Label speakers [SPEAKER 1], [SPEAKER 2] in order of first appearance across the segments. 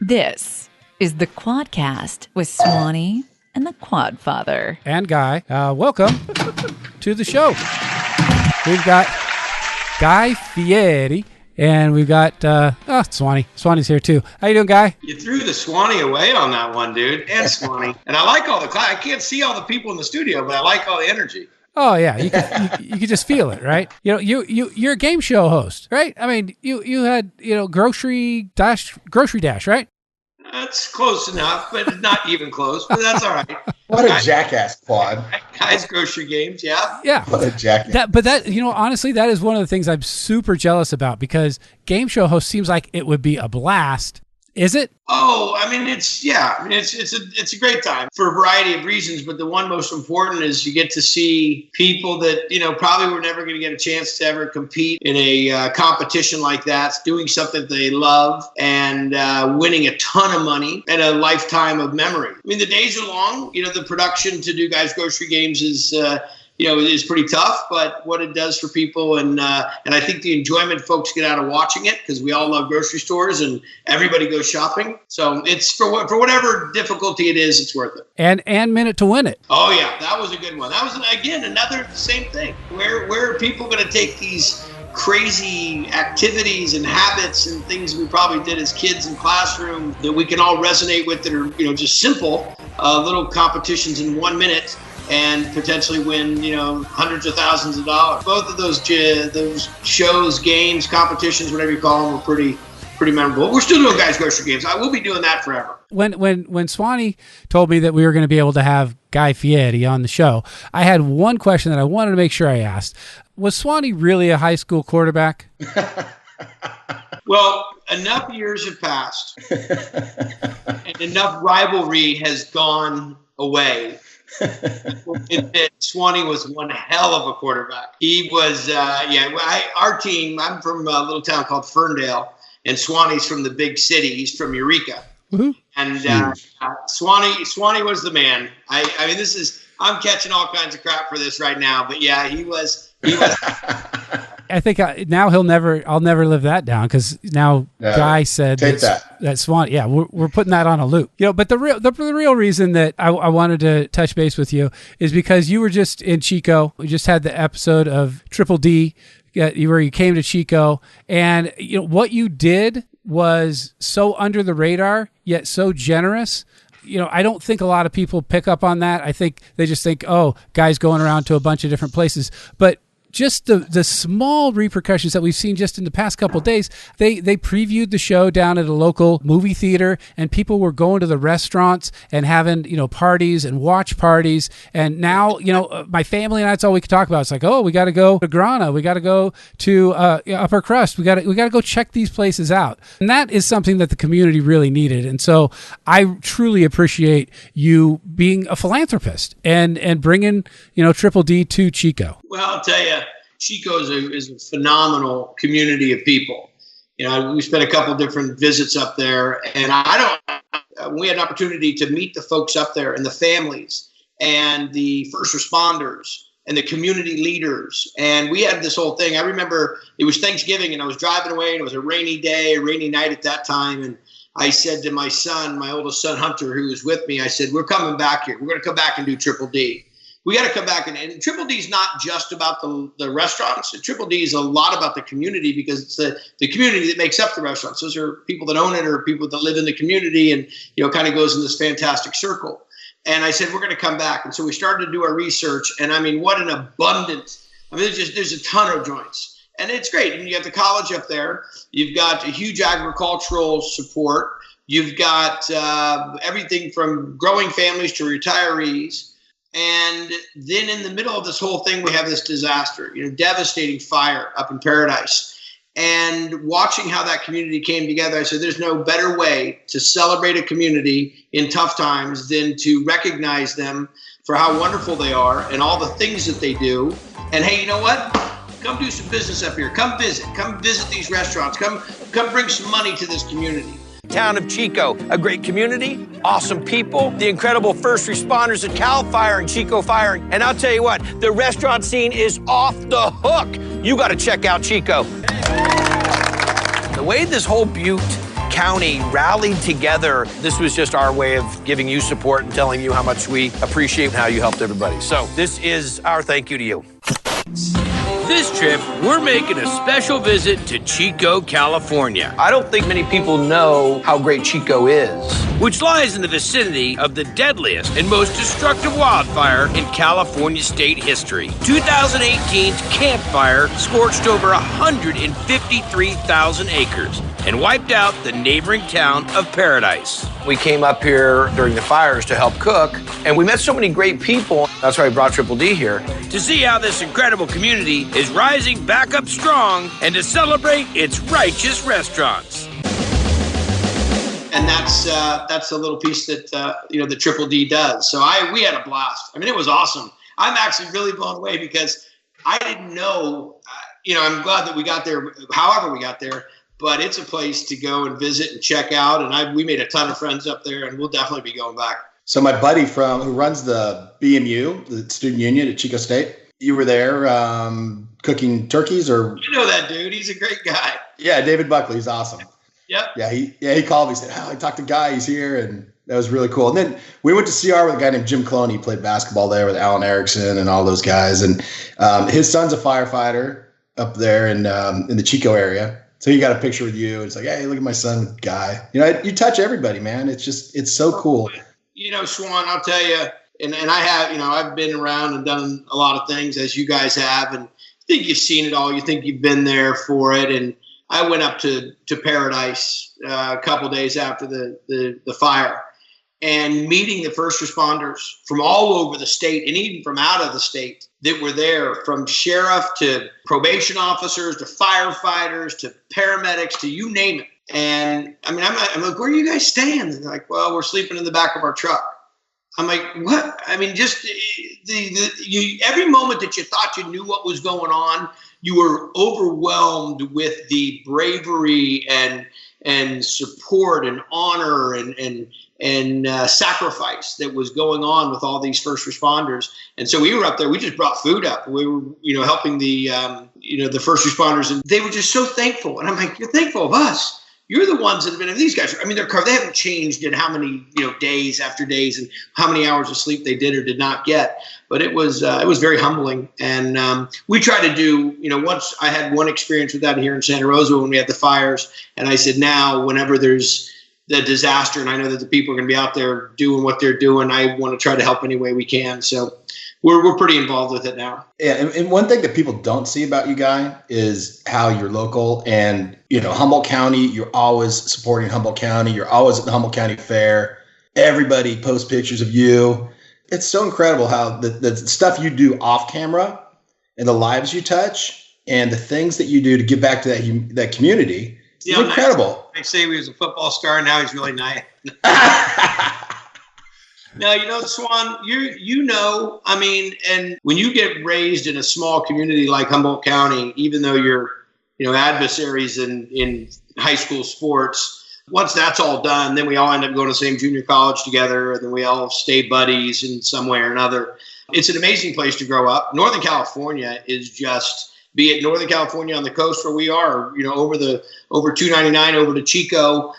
[SPEAKER 1] This is the Quadcast with Swanee and the Quadfather.
[SPEAKER 2] And Guy, welcome to the show. We've got Guy Fieri, and we've got Swanee. Swanee's here too. How you doing, Guy?
[SPEAKER 3] You threw the Swanee away on that one, dude. And Swanee. And I like all the I can't see all the people in the studio, but I like all the energy.
[SPEAKER 2] Oh yeah, you can just feel it, right? You know, you're a game show host, right? I mean, you had Grocery Dash, right?
[SPEAKER 3] That's close enough, but not even close. But that's all right.
[SPEAKER 4] What a jackass, Quad!
[SPEAKER 3] Guys, grocery games, yeah.
[SPEAKER 4] What a jackass.
[SPEAKER 2] Honestly, that is one of the things I'm super jealous about because game show host seems like it would be a blast. Is it?
[SPEAKER 3] Oh, I mean, it's a great time for a variety of reasons. But the one most important is you get to see people that, probably were never going to get a chance to ever compete in a competition like that, doing something they love and winning a ton of money and a lifetime of memory. I mean, the days are long. The production to do Guys Grocery Games is pretty tough, but what it does for people and I think the enjoyment folks get out of watching it because we all love grocery stores and everybody goes shopping. So it's for whatever difficulty it is, it's worth it.
[SPEAKER 2] And Minute to Win It.
[SPEAKER 3] Oh yeah, that was a good one. That was again another same thing. Where are people going to take these crazy activities and habits and things we probably did as kids in classroom that we can all resonate with that are just simple little competitions in 1 minute. And potentially win, hundreds of thousands of dollars. Both of those shows, games, competitions, whatever you call them, were pretty memorable. We're still doing Guys Grocery Games. I will be doing that forever.
[SPEAKER 2] When Swanee told me that we were going to be able to have Guy Fieri on the show, I had one question that I wanted to make sure I asked. Was Swanee really a high school quarterback?
[SPEAKER 3] Well, enough years have passed, and enough rivalry has gone away. Swanee was one hell of a quarterback. He was, our team, I'm from a little town called Ferndale, and Swanee's from the big city. He's from Eureka. Mm-hmm. And Swanee was the man. I mean, I'm catching all kinds of crap for this right now, but yeah, he was.
[SPEAKER 2] I think now I'll never live that down because now Guy said that Swanee. Yeah, we're putting that on a loop. But the real reason that I wanted to touch base with you is because you were just in Chico. We just had the episode of Triple D where you came to Chico, and what you did was so under the radar yet so generous. I don't think a lot of people pick up on that. I think they just think, oh, Guy's going around to a bunch of different places, but just the small repercussions that we've seen just in the past couple of days. They previewed the show down at a local movie theater, and people were going to the restaurants and having parties and watch parties. And now my family and I, that's all we could talk about. It's like, oh, we got to go to Grana, we got to go to Upper Crust, we got to go check these places out. And that is something that the community really needed. And so I truly appreciate you being a philanthropist and bringing Triple D to Chico.
[SPEAKER 3] Well, I'll tell you, Chico is a phenomenal community of people. We spent a couple different visits up there, and we had an opportunity to meet the folks up there and the families and the first responders and the community leaders. And we had this whole thing. I remember it was Thanksgiving, and I was driving away, and it was a rainy night at that time. And I said to my son, my oldest son, Hunter, who was with me, I said, we're coming back here. We're going to come back and do Triple D. We got to come back and Triple D is not just about the restaurants. Triple D is a lot about the community because it's the community that makes up the restaurants. Those are people that own it or people that live in the community and, kind of goes in this fantastic circle. And I said, we're going to come back. And so we started to do our research. And I mean, what an abundant, there's a ton of joints. And it's great. I mean, you have the college up there. You've got a huge agricultural support. You've got everything from growing families to retirees. And then in the middle of this whole thing, we have this disaster, devastating fire up in Paradise. And watching how that community came together, I said, there's no better way to celebrate a community in tough times than to recognize them for how wonderful they are and all the things that they do. And hey, you know what? Come do some business up here. Come visit these restaurants. Come bring some money to this community.
[SPEAKER 5] Town of Chico, a great community, awesome people, the incredible first responders at Campfire and Chico Fire. And I'll tell you what, the restaurant scene is off the hook. You got to check out Chico. The way this whole Butte County rallied together. This was just our way of giving you support and telling you how much we appreciate how you helped everybody. So this is our thank you to you.
[SPEAKER 6] This trip, we're making a special visit to Chico, California.
[SPEAKER 5] I don't think many people know how great Chico is,
[SPEAKER 6] which lies in the vicinity of the deadliest and most destructive wildfire in California state history. 2018's Campfire scorched over 153,000 acres and wiped out the neighboring town of Paradise.
[SPEAKER 5] We came up here during the fires to help cook, and we met so many great people. That's why I brought Triple D here.
[SPEAKER 6] To see how this incredible community is rising back up strong and to celebrate its righteous restaurants.
[SPEAKER 3] And that's a little piece that the Triple D does. So we had a blast. I mean, it was awesome. I'm actually really blown away because I didn't know. I'm glad that we got there. However, we got there. But it's a place to go and visit and check out. And we made a ton of friends up there, and we'll definitely be going back.
[SPEAKER 4] So my buddy who runs the BMU, the student union at Chico State, you were there cooking turkeys, or?
[SPEAKER 3] You know that dude. He's a great guy.
[SPEAKER 4] Yeah, David Buckley. He's awesome.
[SPEAKER 3] Yep.
[SPEAKER 4] Yeah, he called me. He said, I talked to Guy. He's here, and that was really cool. And then we went to CR with a guy named Jim Cloney. He played basketball there with Alan Erickson and all those guys. And his son's a firefighter up there in the Chico area. So he got a picture with you. It's like, hey, look at my son with Guy. You touch everybody, man. It's so cool.
[SPEAKER 3] Swan, I'll tell you, and I have, I've been around and done a lot of things as you guys have, and I think you've seen it all. You think you've been there for it. And I went up to Paradise a couple days after the fire, and meeting the first responders from all over the state and even from out of the state that were there, from sheriff to probation officers to firefighters to paramedics to you name it. And I'm like, where are you guys staying? And they're like, well, we're sleeping in the back of our truck. I'm like, what? I mean, just every moment that you thought you knew what was going on, you were overwhelmed with the bravery and support and honor and sacrifice that was going on with all these first responders. And so we were up there. We just brought food up. We were, helping the first responders, and they were just so thankful. And I'm like, you're thankful of us. You're the ones that have been. These guys, they haven't changed in how many days after days and how many hours of sleep they did or did not get. But it was very humbling. And we try to do. Once I had one experience with that here in Santa Rosa when we had the fires, and I said, now whenever there's the disaster, and I know that the people are going to be out there doing what they're doing, I want to try to help any way we can. So we're pretty involved with it now.
[SPEAKER 4] Yeah, and one thing that people don't see about you, Guy, is how you're local. And, Humboldt County, you're always supporting Humboldt County. You're always at the Humboldt County Fair. Everybody posts pictures of you. It's so incredible how the stuff you do off camera and the lives you touch and the things that you do to give back to that community. It's incredible.
[SPEAKER 3] I say he was a football star. Now he's really nice. Now, Swan, and when you get raised in a small community like Humboldt County, even though you're, adversaries in high school sports, once that's all done, then we all end up going to the same junior college together, and then we all stay buddies in some way or another. It's an amazing place to grow up. Northern California is just, be it Northern California on the coast where we are, over 299 over to Chico.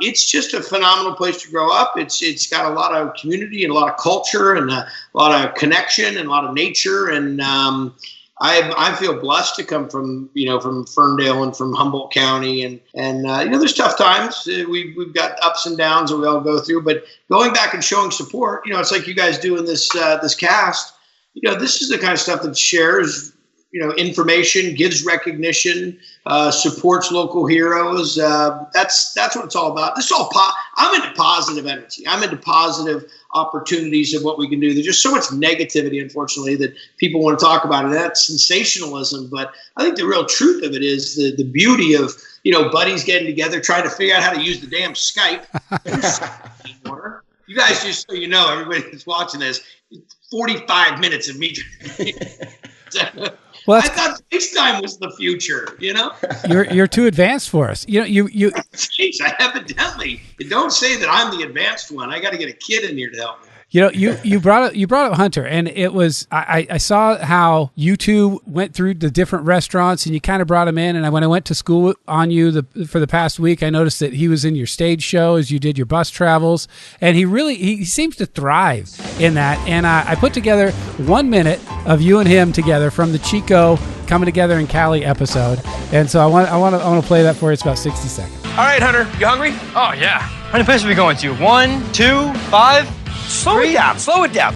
[SPEAKER 3] It's just a phenomenal place to grow up. It's got a lot of community and a lot of culture and a lot of connection and a lot of nature. And I feel blessed to come from Ferndale and from Humboldt County. And there's tough times. We've got ups and downs that we all go through. But going back and showing support, it's like you guys doing this cast. This is the kind of stuff that shares information, gives recognition, supports local heroes. That's what it's all about. This is all I'm into positive energy. I'm into positive opportunities of what we can do. There's just so much negativity, unfortunately, that people want to talk about, and that's sensationalism. But I think the real truth of it is the beauty of buddies getting together, trying to figure out how to use the damn Skype. You guys, just so you know, everybody that's watching this, 45 minutes of me. Well, I thought FaceTime was the future, You're
[SPEAKER 2] too advanced for us. You
[SPEAKER 3] Jeez, I evidently. Don't say that I'm the advanced one. I got to get a kid in here to help me.
[SPEAKER 2] You brought up Hunter, and it was I saw how you two went through the different restaurants, and you kind of brought him in. And when I went to school on you for the past week, I noticed that he was in your stage show as you did your bus travels, and he seems to thrive in that. And I put together 1 minute of you and him together from the Chico Coming Together in Cali episode, and so I want to play that for you. It's about 60 seconds.
[SPEAKER 5] All right, Hunter, you hungry?
[SPEAKER 7] Oh yeah. How many places are we going to? 1, 2, 5?
[SPEAKER 5] Slow it down.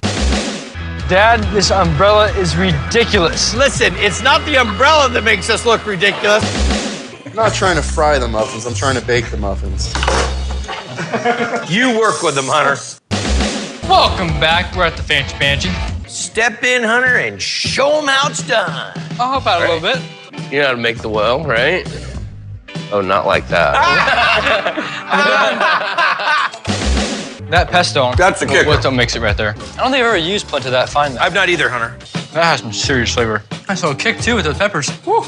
[SPEAKER 7] Dad, this umbrella is ridiculous.
[SPEAKER 5] Listen, it's not the umbrella that makes us look ridiculous.
[SPEAKER 8] I'm not trying to fry the muffins. I'm trying to bake the muffins.
[SPEAKER 5] You work with them, Hunter.
[SPEAKER 7] Welcome back. We're at the Fancy Banshee.
[SPEAKER 5] Step in, Hunter, and show them how it's done.
[SPEAKER 7] I'll help out a little bit.
[SPEAKER 9] You know how to make the well, right? Oh, not like that.
[SPEAKER 7] That pesto.
[SPEAKER 5] That's the kicker.
[SPEAKER 7] What makes it right there. I don't think I've ever used plenty of that fine.
[SPEAKER 5] I've not either, Hunter.
[SPEAKER 7] That has some serious flavor. I saw a kick too with those peppers. Woo.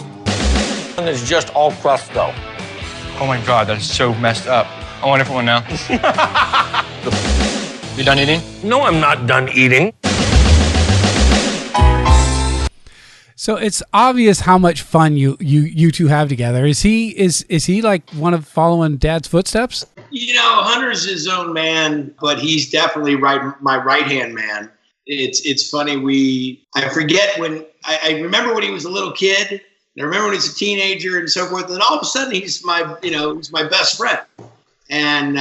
[SPEAKER 5] And it's just all crust, though.
[SPEAKER 7] Oh my God, that is so messed up. I want a different one now. You done eating?
[SPEAKER 5] No, I'm not done eating.
[SPEAKER 2] So it's obvious how much fun you two have together. Is he like one of following Dad's footsteps?
[SPEAKER 3] Hunter's his own man, but he's definitely my right-hand man. It's funny. I forget when I remember when he was a little kid, and I remember when he was a teenager and so forth. And all of a sudden, he's my best friend, and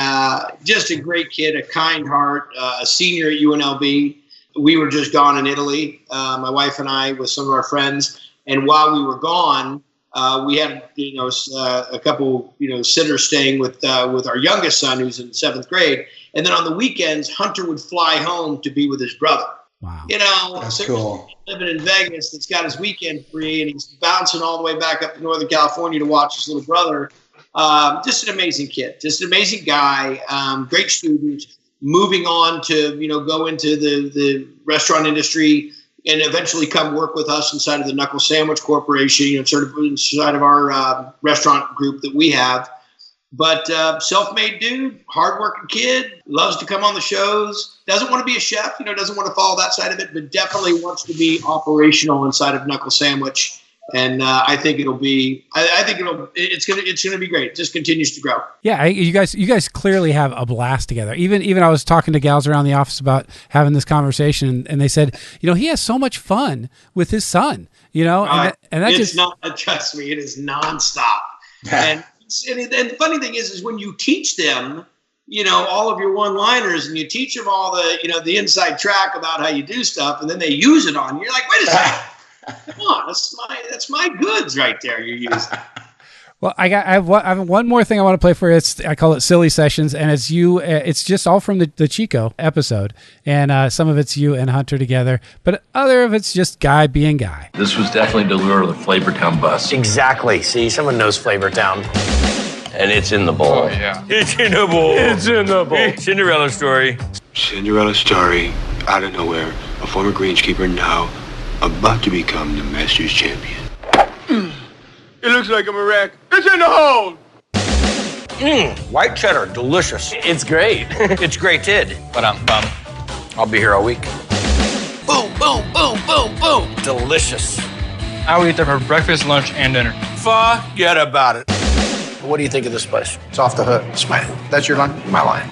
[SPEAKER 3] just a great kid, a kind heart, a senior at UNLV. We were just gone in Italy, my wife and I, with some of our friends. And while we were gone, we had, a couple, sitters staying with our youngest son, who's in 7th grade. And then on the weekends, Hunter would fly home to be with his brother.
[SPEAKER 2] Wow.
[SPEAKER 3] That's cool. Living in Vegas, that's got his weekend free, and he's bouncing all the way back up to Northern California to watch his little brother. Just an amazing kid, just an amazing guy, great student. Moving on to, go into the restaurant industry and eventually come work with us inside of the Knuckle Sandwich Corporation, sort of inside of our restaurant group that we have. But self-made dude, hardworking kid, loves to come on the shows, doesn't want to be a chef, doesn't want to follow that side of it, but definitely wants to be operational inside of Knuckle Sandwich. And I think it's gonna be great. It just continues to grow.
[SPEAKER 2] Yeah, you guys clearly have a blast together. Even I was talking to gals around the office about having this conversation, and they said, he has so much fun with his son. And that
[SPEAKER 3] it's not. Trust me, it is nonstop. and the funny thing is when you teach them, all of your one-liners, and you teach them all the inside track about how you do stuff, and then they use it on you. You're like, wait a second. Come on, that's my goods right there you're using.
[SPEAKER 2] Well, I have one more thing I want to play for you. I call it Silly Sessions, and it's just all from the Chico episode, and some of it's you and Hunter together, but other of it's just Guy being Guy.
[SPEAKER 9] This was definitely the lure of the Flavortown bus.
[SPEAKER 5] Exactly. See, someone knows Flavortown.
[SPEAKER 9] And it's in the bowl.
[SPEAKER 7] Oh, yeah.
[SPEAKER 5] It's in the bowl.
[SPEAKER 9] It's in the bowl.
[SPEAKER 5] Cinderella story.
[SPEAKER 10] Cinderella story, out of nowhere, a former greenskeeper now about to become the Masters champion.
[SPEAKER 8] It looks like I'm a wreck. It's in the hole!
[SPEAKER 5] White cheddar, delicious.
[SPEAKER 9] It's great.
[SPEAKER 5] It's great, Tid.
[SPEAKER 7] But
[SPEAKER 5] I'll be here all week. Boom, boom, boom, boom, boom. Delicious.
[SPEAKER 7] I will eat there for breakfast, lunch, and dinner.
[SPEAKER 5] Forget about it. What do you think of this place?
[SPEAKER 8] It's off the hook. That's your line?
[SPEAKER 5] My line.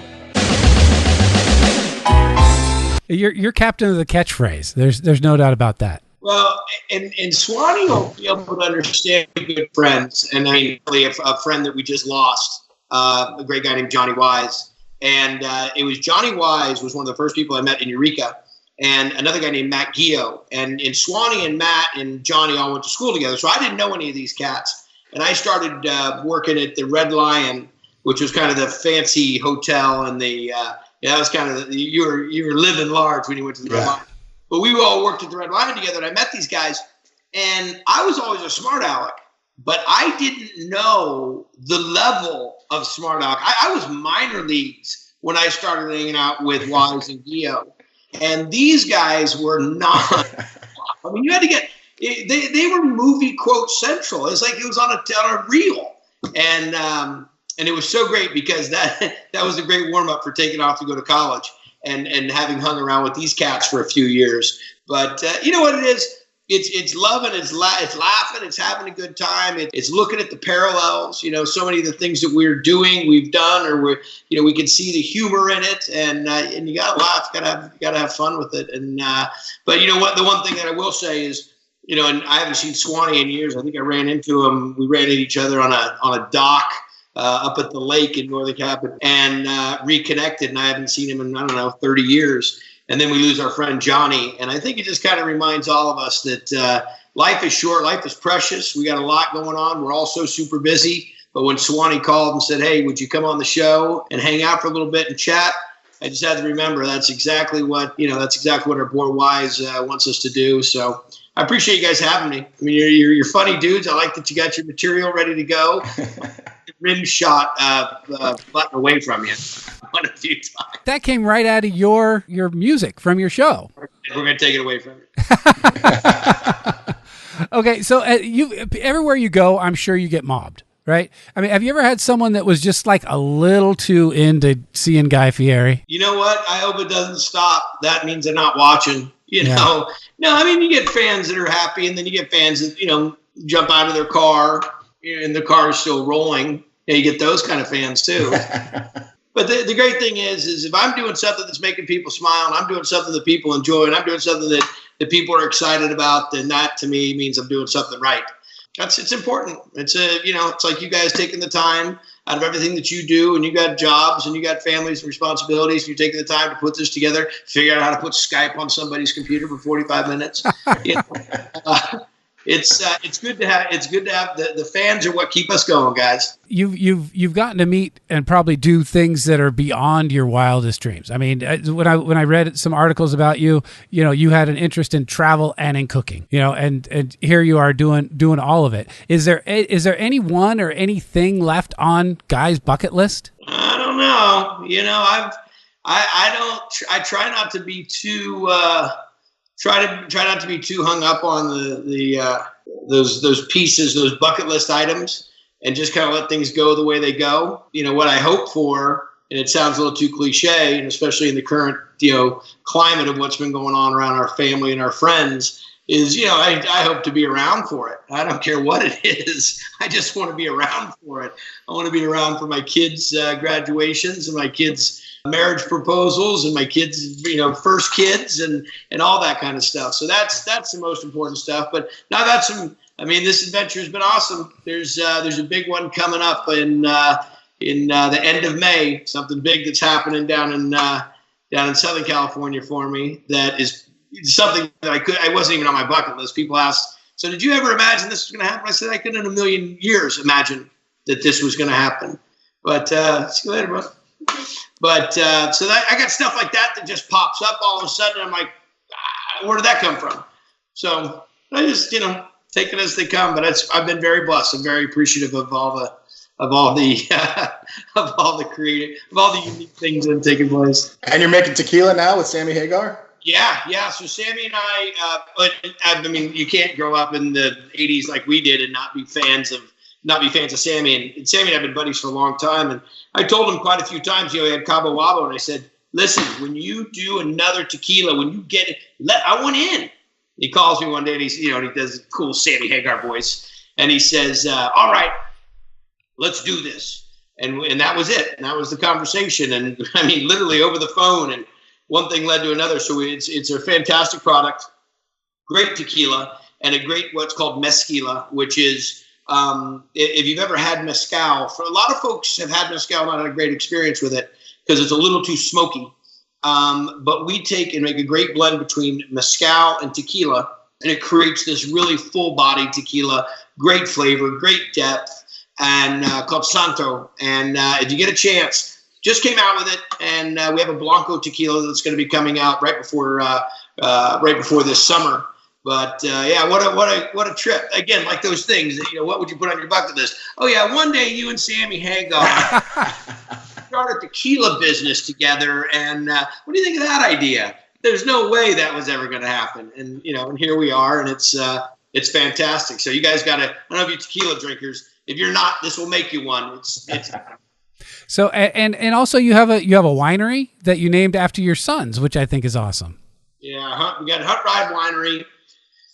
[SPEAKER 2] You're captain of the catchphrase. There's no doubt about that.
[SPEAKER 3] Well, and Swanee will be able to understand good friends. And I mean, really a friend that we just lost, a great guy named Johnny Wise. And it was Johnny Wise was one of the first people I met in Eureka, and another guy named Matt Gio. And Swanee and Matt and Johnny all went to school together. So I didn't know any of these cats. And I started working at the Red Lion, which was kind of the fancy hotel, and that was kind of you were living large when you went to the Red Lion. But we all worked at the Red Lion together, and I met these guys, and I was always a smart aleck, but I didn't know the level of smart aleck. I was minor leagues when I started hanging out with Wise and Gio, and these guys were not. I mean, you had to get. They were movie quote central. It's like it was on a reel, and it was so great because that was a great warm up for taking off to go to college. and having hung around with these cats for a few years. But you know what it is? It's loving, it's laughing, it's having a good time. It's looking at the parallels, so many of the things that we've done, or we can see the humor in it, and you gotta laugh, you gotta have fun with it. And but you know what? The one thing that I will say is, and I haven't seen Swanee in years. I think I ran into him. We ran into each other on a dock up at the lake in Northern Cap, and reconnected. And I haven't seen him in 30 years. And then we lose our friend Johnny. And I think it just kind of reminds all of us that life is short, life is precious. We got a lot going on. We're all so super busy. But when Swanee called and said, "Hey, would you come on the show and hang out for a little bit and chat?" I just had to remember that's exactly what our boy Wise wants us to do. So I appreciate you guys having me. I mean, you're funny dudes. I like that you got your material ready to go. Rim shot button away from you one a few times.
[SPEAKER 2] That came right out of your music from your show.
[SPEAKER 3] We're going to take it away from you.
[SPEAKER 2] Okay, so everywhere you go, I'm sure you get mobbed, right? I mean, have you ever had someone that was just like a little too into seeing Guy Fieri?
[SPEAKER 3] You know what? I hope it doesn't stop. That means they're not watching. No, I mean, you get fans that are happy, and then you get fans that jump out of their car and the car is still rolling. You get those kind of fans too. But the great thing is if I'm doing something that's making people smile, and I'm doing something that people enjoy, and I'm doing something that people are excited about, then that to me means I'm doing something right. It's important. It's like you guys taking the time out of everything that you do, and you got jobs and you got families and responsibilities. And you're taking the time to put this together, figure out how to put Skype on somebody's computer for 45 minutes. It's good to have the fans are what keep us going, guys.
[SPEAKER 2] You've gotten to meet and probably do things that are beyond your wildest dreams. I mean, when I read some articles about you, you had an interest in travel and in cooking, and here you are doing all of it. Is there any one or anything left on Guy's bucket list?
[SPEAKER 3] I don't know. I try not to be too. Try not to be too hung up on those pieces, those bucket list items, and just kind of let things go the way they go. What I hope for, and it sounds a little too cliche, and especially in the current climate of what's been going on around our family and our friends, is I hope to be around for it. I don't care what it is. I just want to be around for it. I want to be around for my kids' graduations and my kids' marriage proposals and my kids, first kids and all that kind of stuff. So that's the most important stuff. But now this adventure has been awesome. There's a big one coming up in the end of May, something big that's happening down in Southern California for me. That is something that I wasn't even on my bucket list. People asked, "So did you ever imagine this was going to happen?" I said, I couldn't in a million years imagine that this was going to happen. But see you later, bro. But so that I got stuff like that just pops up all of a sudden. I'm like, where did that come from? So I just take it as they come. But I've been very blessed. I'm very appreciative of all the creative, of all the unique things that have taken place.
[SPEAKER 4] And you're making tequila now with Sammy Hagar?
[SPEAKER 3] Yeah. So Sammy and I mean, you can't grow up in the '80s like we did and not be fans of Sammy. And Sammy and I have been buddies for a long time. And I told him quite a few times, he had Cabo Wabo, and I said, "Listen, when you do another tequila, when you get it, I want in." He calls me one day and he does a cool Sammy Hagar voice, and he says, "All right, let's do this." And that was it. And that was the conversation. And I mean, literally over the phone, and one thing led to another. So it's a fantastic product, great tequila, and a great what's called mezquila, which is if you've ever had mezcal, for a lot of folks have had mezcal, not had a great experience with it because it's a little too smoky. But we take and make a great blend between mezcal and tequila, and it creates this really full-bodied tequila, great flavor, great depth, and called Santo. And if you get a chance, just came out with it, and we have a Blanco tequila that's going to be coming out right before this summer. But what a trip! Again, like those things. What would you put on your bucket list? Oh yeah, one day you and Sammy Hagar start a tequila business together. And what do you think of that idea? There's no way that was ever going to happen. And and here we are, and it's fantastic. So you guys got to. I don't know if you're tequila drinkers. If you're not, this will make you one. It's
[SPEAKER 2] So and also you have a winery that you named after your sons, which I think is awesome.
[SPEAKER 3] Yeah, we got Hunt Ride Winery.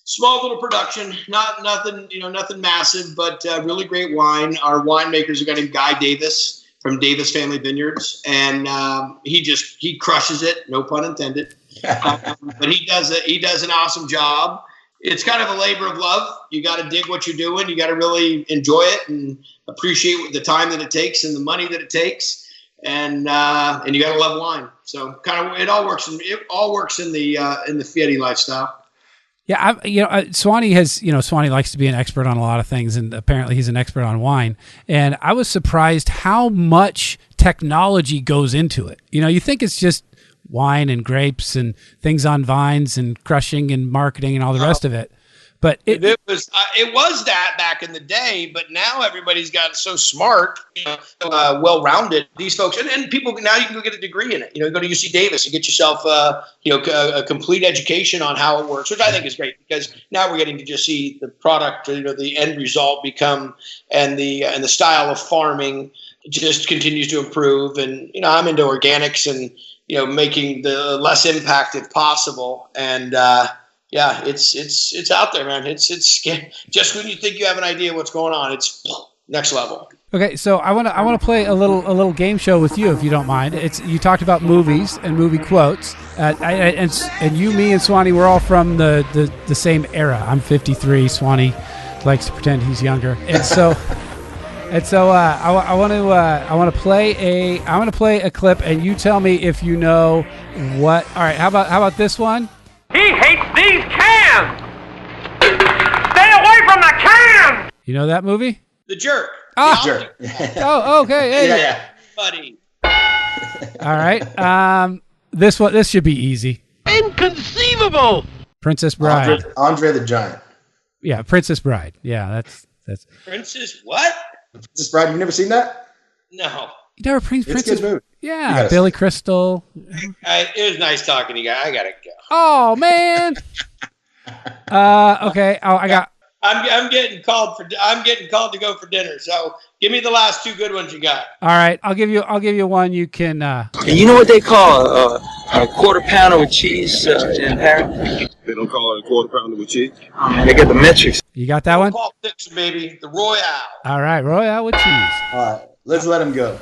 [SPEAKER 3] Small little production, nothing massive, but really great wine. Our winemakers are a guy named Guy Davis from Davis Family Vineyards, and he crushes it, no pun intended. But he does an awesome job. It's kind of a labor of love. You got to dig what you're doing. You got to really enjoy it and appreciate the time that it takes and the money that it takes, and you got to love wine. So kind of it all works in the Fieri lifestyle.
[SPEAKER 2] Yeah, Swanee Swanee likes to be an expert on a lot of things, and apparently he's an expert on wine. And I was surprised how much technology goes into it. You think it's just wine and grapes and things on vines and crushing and marketing and all the rest of it. But it
[SPEAKER 3] was that back in the day, but now everybody's gotten so smart, well-rounded. These folks, and people now you can go get a degree in it. Go to UC Davis and get yourself, a complete education on how it works, which I think is great because now we're getting to just see the product, the end result become, and the style of farming just continues to improve. And I'm into organics and making the less impact if possible, and yeah, it's out there, man. It's just when you think you have an idea what's going on, it's next level.
[SPEAKER 2] Okay, so I want to play a little game show with you if you don't mind. You talked about movies and movie quotes, and you, me, and Swanee were all from the same era. I'm 53. Swanee likes to pretend he's younger, and so. I want to play a clip, and you tell me if you know what. All right, how about this one?
[SPEAKER 8] He hates these cans! Stay away from the cans!
[SPEAKER 2] You know that movie?
[SPEAKER 3] The Jerk.
[SPEAKER 2] Ah,
[SPEAKER 3] The Jerk.
[SPEAKER 2] Oh, okay. Hey.
[SPEAKER 3] Yeah. Buddy.
[SPEAKER 2] All right. This should be easy.
[SPEAKER 8] Inconceivable!
[SPEAKER 2] Princess Bride.
[SPEAKER 4] Andre the Giant.
[SPEAKER 2] Yeah, Princess Bride. Yeah, that's.
[SPEAKER 3] Princess what?
[SPEAKER 4] Princess Bride. You've never seen that?
[SPEAKER 3] No.
[SPEAKER 2] You never Princess?
[SPEAKER 4] It's a good movie.
[SPEAKER 2] Yeah, Billy Crystal.
[SPEAKER 3] It was nice talking to you guys. I gotta go.
[SPEAKER 2] Oh man. Okay.
[SPEAKER 3] I'm getting called to go for dinner. So give me the last two good ones you got.
[SPEAKER 2] All right, I'll give you one. You can.
[SPEAKER 11] And you know what they call a quarter pounder with cheese in Paris?
[SPEAKER 10] They don't call it a quarter pounder with cheese.
[SPEAKER 11] They get the metrics.
[SPEAKER 2] You got that one?
[SPEAKER 3] Paul Dixon, baby, the Royale.
[SPEAKER 2] All right, Royale with cheese.
[SPEAKER 4] All right, let's let him go.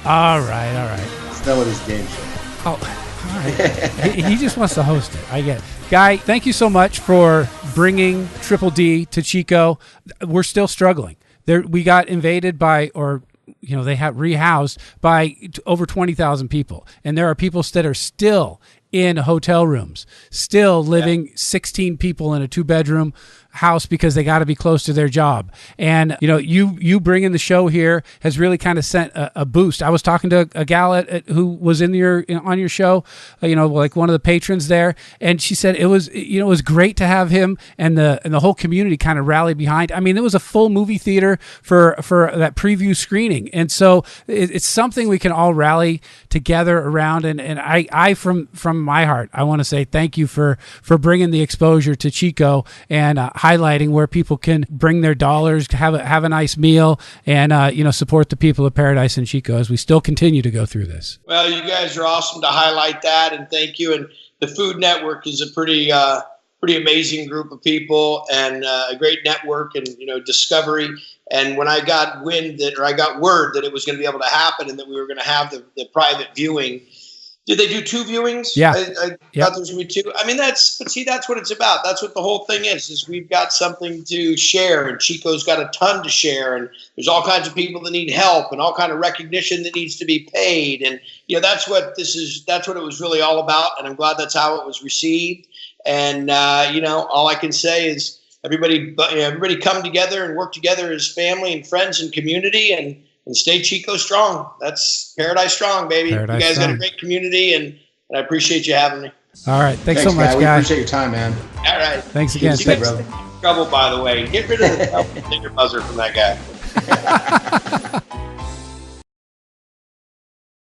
[SPEAKER 2] All right.
[SPEAKER 4] It's done with his game show.
[SPEAKER 2] Oh, all right. he just wants to host it. I get it. Guy, thank you so much for bringing Triple D to Chico. We're still struggling. We got invaded by, they have rehoused by over 20,000 people. And there are people that are still in hotel rooms, still living 16 people in a 2-bedroom house because they got to be close to their job. And you bringing the show here has really kind of sent a boost. I was talking to a gal who was on your show, like one of the patrons there, and she said it was great to have him and the whole community kind of rally behind. I mean, it was a full movie theater for that preview screening, and so it's something we can all rally together around. And I from my heart, I want to say thank you for bringing the exposure to Chico and highlighting where people can bring their dollars, have a nice meal, and support the people of Paradise and Chico as we still continue to go through this.
[SPEAKER 3] Well, you guys are awesome to highlight that, and thank you. And the Food Network is a pretty amazing group of people and a great network and discovery. And when I got word that it was going to be able to happen and that we were going to have the private viewing. Did they do 2 viewings?
[SPEAKER 2] Yeah.
[SPEAKER 3] I thought there was going to be 2. I mean, that's what it's about. That's what the whole thing is we've got something to share, and Chico's got a ton to share, and there's all kinds of people that need help and all kind of recognition that needs to be paid. And, that's what it was really all about. And I'm glad that's how it was received. And, all I can say is everybody come together and work together as family and friends and community and stay Chico strong. That's Paradise strong, baby. You guys got a great community, and I appreciate you having me.
[SPEAKER 2] All right. Thanks so much,
[SPEAKER 4] guys. We
[SPEAKER 2] guys.
[SPEAKER 4] appreciate your time, man.
[SPEAKER 3] All right.
[SPEAKER 2] Thanks again.
[SPEAKER 3] You guys trouble, by the way. Get rid of the finger buzzer from that guy.